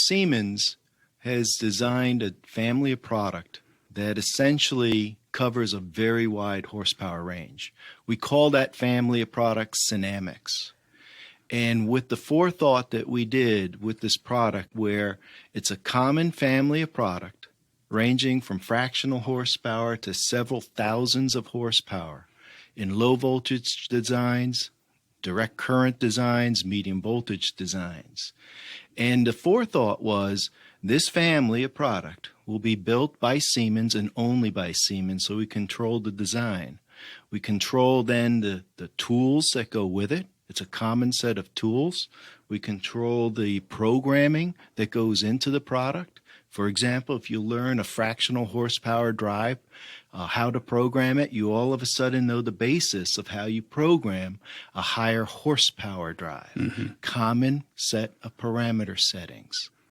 Siemens has designed a family of product that essentially covers a very wide horsepower range. We call that family of products SINAMICS. And with the forethought that we did with this product, where it's a common family of product ranging from fractional horsepower to several thousands of horsepower in low voltage designs, direct current designs, medium voltage designs. And the forethought was this family of product will be built by Siemens and only by Siemens, so we control the design. We control then the tools that go with it. It's a common set of tools. We control the programming that goes into the product. For example, if you learn a fractional horsepower drive, how to program it, you all of a sudden know the basis of how you program a higher horsepower drive. Common set of parameter settings.